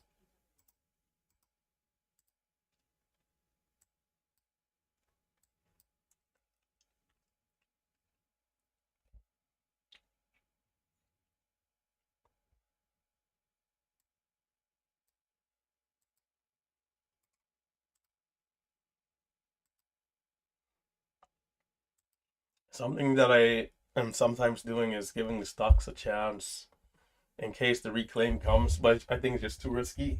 Something that I am sometimes doing is giving the stocks a chance in case the reclaim comes, but I think it's just too risky.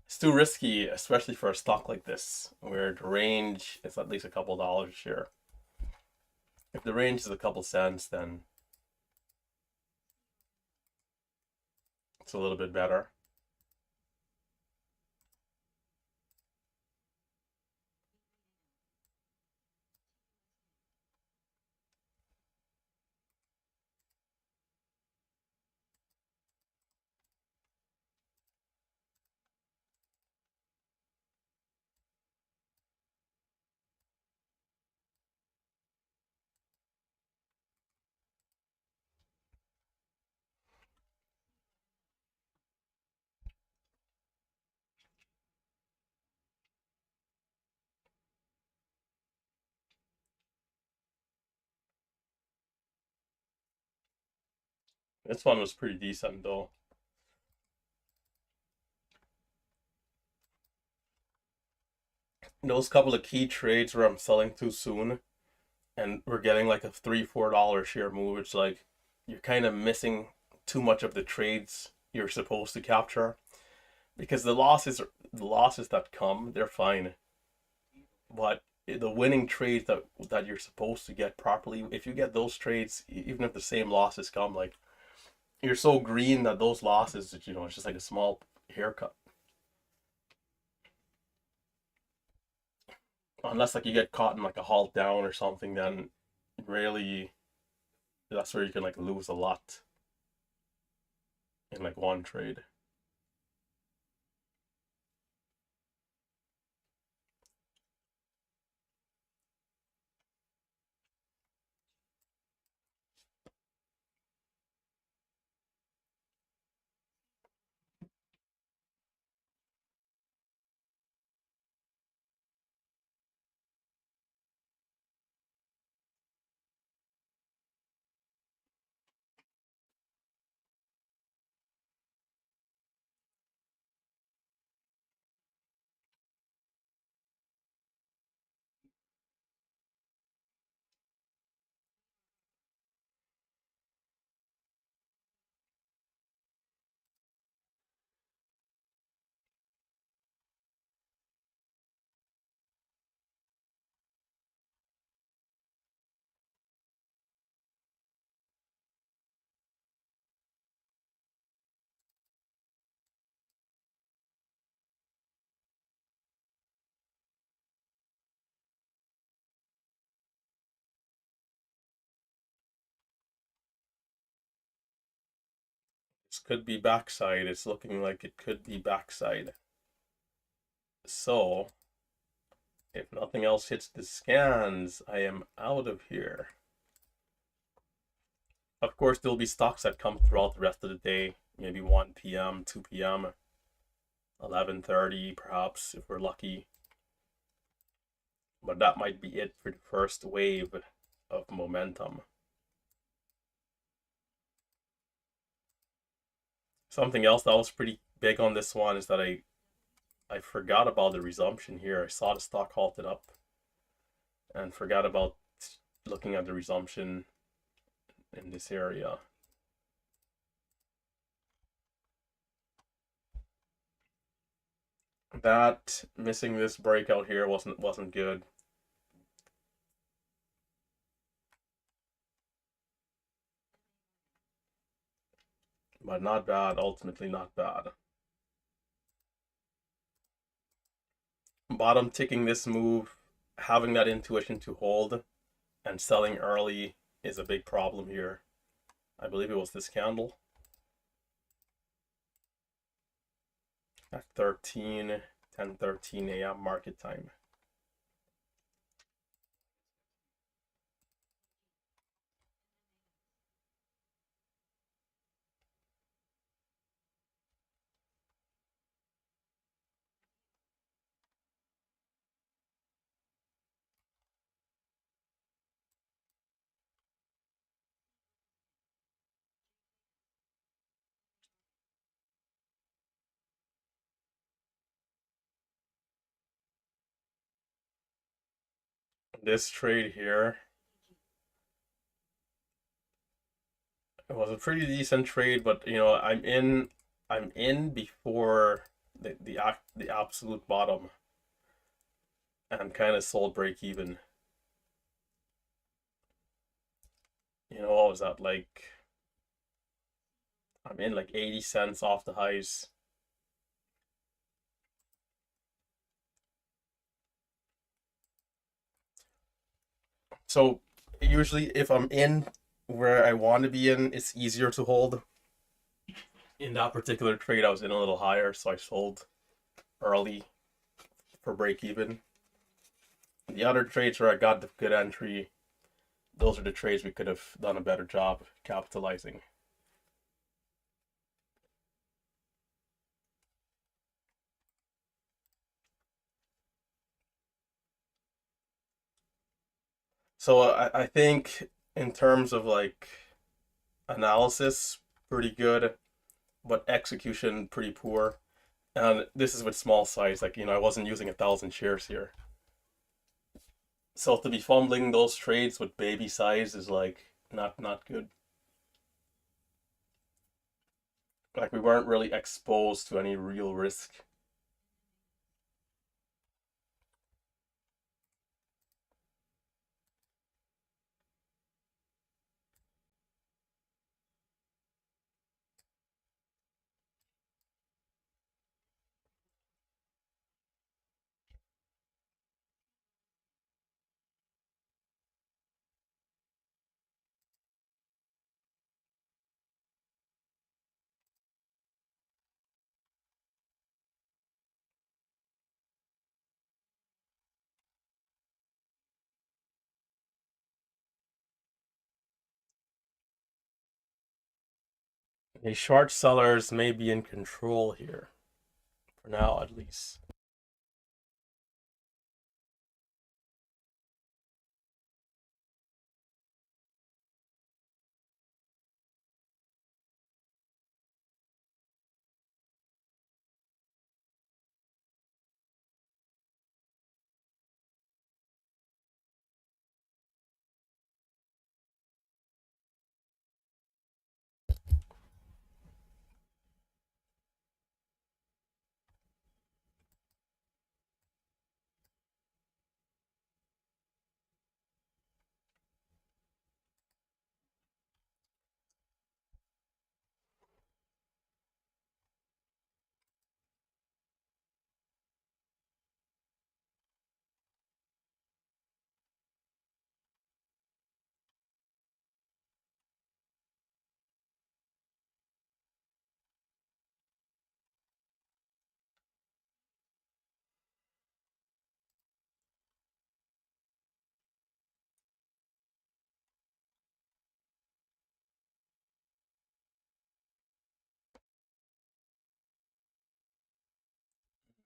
It's too risky, especially for a stock like this, where the range is at least a couple dollars here. If the range is a couple cents, then it's a little bit better. This one was pretty decent though. Those couple of key trades where I'm selling too soon and we're getting like a $3-4 share move, it's like you're kind of missing too much of the trades you're supposed to capture because the losses that come, they're fine, but the winning trades that you're supposed to get properly, if you get those trades, even if the same losses come, like you're so green that those losses, it's just like a small haircut. Unless like you get caught in like a halt down or something, then really that's where you can like lose a lot in like one trade. This could be backside. It's looking like it could be backside. So if nothing else hits the scans, I am out of here. Of course, there'll be stocks that come throughout the rest of the day, maybe 1 p.m., 2 p.m., 11:30 perhaps if we're lucky. But that might be it for the first wave of momentum. Something else that was pretty big on this one is that I forgot about the resumption here. I saw the stock halted up and forgot about looking at the resumption in this area. That missing this breakout here wasn't good. But not bad, ultimately not bad. Bottom ticking this move, having that intuition to hold and selling early is a big problem here. I believe it was this candle at 10:13 a.m. market time. This trade here, it was a pretty decent trade, but I'm in before the absolute bottom and kind of sold break even. What was that like? I'm in like 80 cents off the highs. So usually if I'm in where I want to be in, it's easier to hold. In that particular trade, I was in a little higher, so I sold early for break even. The other trades where I got the good entry, those are the trades we could have done a better job capitalizing. So I think in terms of like analysis, pretty good, but execution pretty poor. And this is with small size, like I wasn't using 1,000 shares here. So to be fumbling those trades with baby size is like not good. Like we weren't really exposed to any real risk. The short sellers may be in control here, for now at least.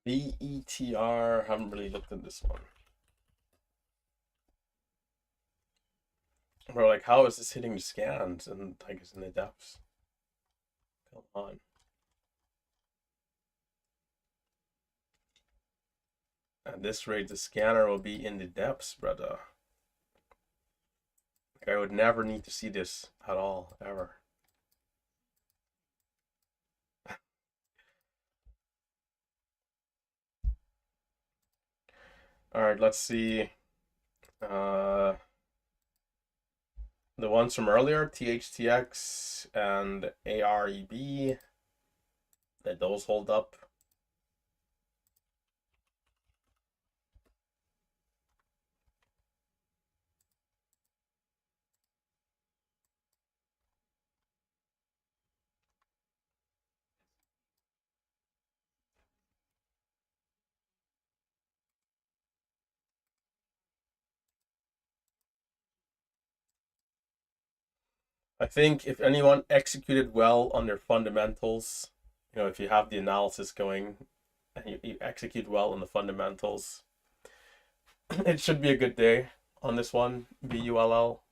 BETR, haven't really looked at this one. Bro, like, how is this hitting the scans and I guess in the depths? Come on. At this rate, the scanner will be in the depths, brother. Like, I would never need to see this at all, ever. All right, let's see. Uh, the ones from earlier, THTX and AREB, that those hold up. I think if anyone executed well on their fundamentals, if you have the analysis going and you execute well on the fundamentals, it should be a good day on this one, BULL.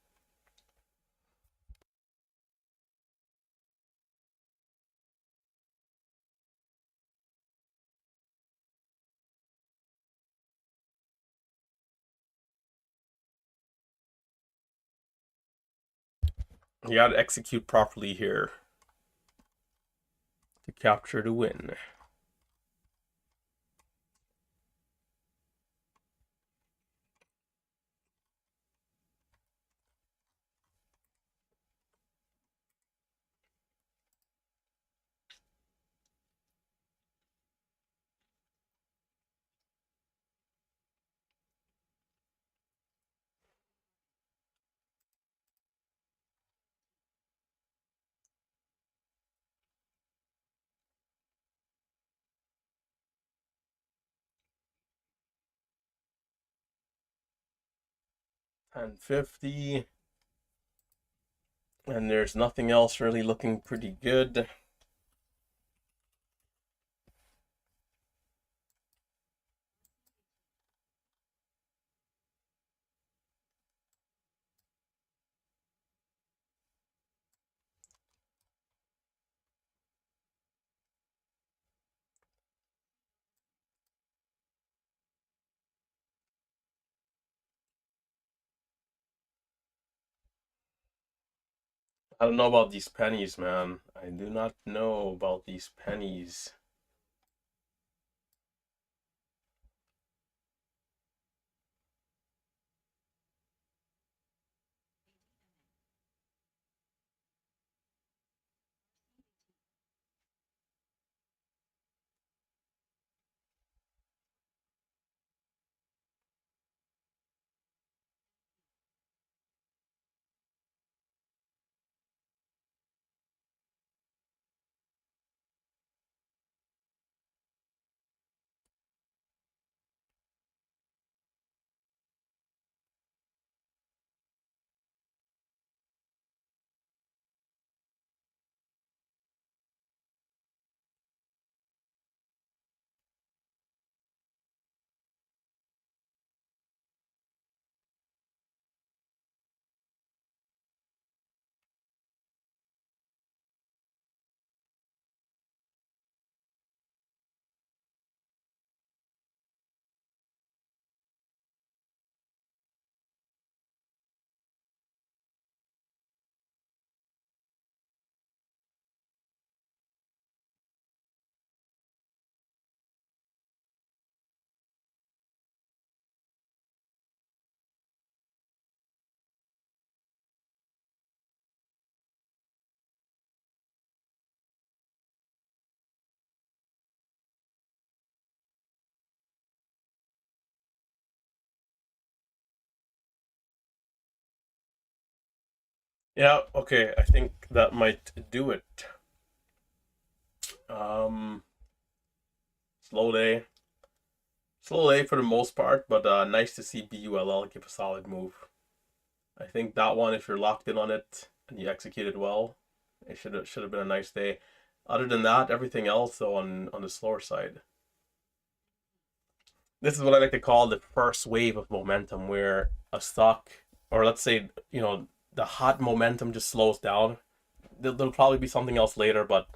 You got to execute properly here to capture the win. And 50. And there's nothing else really looking pretty good. I don't know about these pennies, man. I do not know about these pennies. Yeah, okay, I think that might do it. Um, slow day. Slow day for the most part, but nice to see BULL give a solid move. I think that one, if you're locked in on it and you executed well, it should have been a nice day. Other than that, everything else though on the slower side. this is what I like to call the first wave of momentum, where a stock, or let's say, the hot momentum just slows down. There'll probably be something else later, but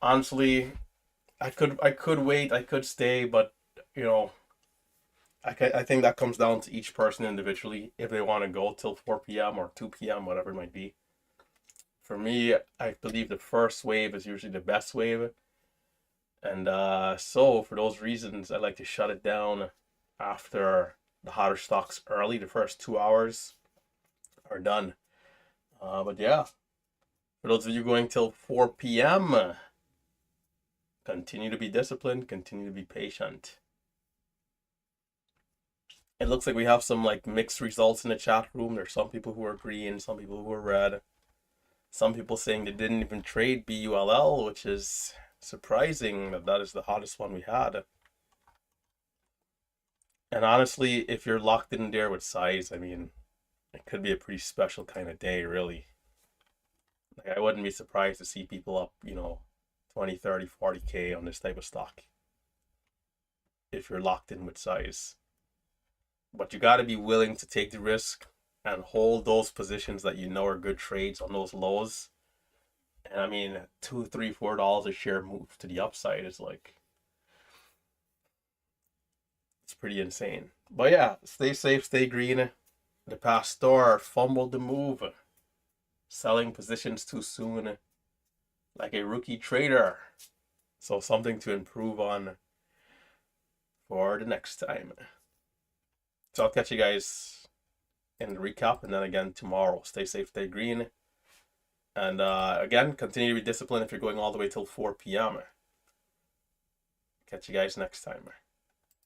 honestly, I could wait, I could stay, but you know, I think that comes down to each person individually if they want to go till 4 p.m. or 2 p.m., whatever it might be. For me, I believe the first wave is usually the best wave, and so for those reasons, I like to shut it down after the hotter stocks early. The first 2 hours are done. But yeah, for those of you going till 4 p.m., continue to be disciplined, continue to be patient. It looks like we have some like mixed results in the chat room. There's some people who are green, some people who are red, some people saying they didn't even trade BULL, which is surprising that that is the hottest one we had. And honestly, if you're locked in there with size, I mean, it could be a pretty special kind of day, really. Like, I wouldn't be surprised to see people up, 20, 30, 40K on this type of stock if you're locked in with size. But you got to be willing to take the risk and hold those positions that you know are good trades on those lows. And I mean, $2, $3, $4 a share move to the upside is like, it's pretty insane. But yeah, stay safe, stay green. The pastor fumbled the move, selling positions too soon, like a rookie trader. So something to improve on for the next time. So I'll catch you guys in the recap, and then again tomorrow. Stay safe, stay green. And again, continue to be disciplined if you're going all the way till 4 p.m. Catch you guys next time.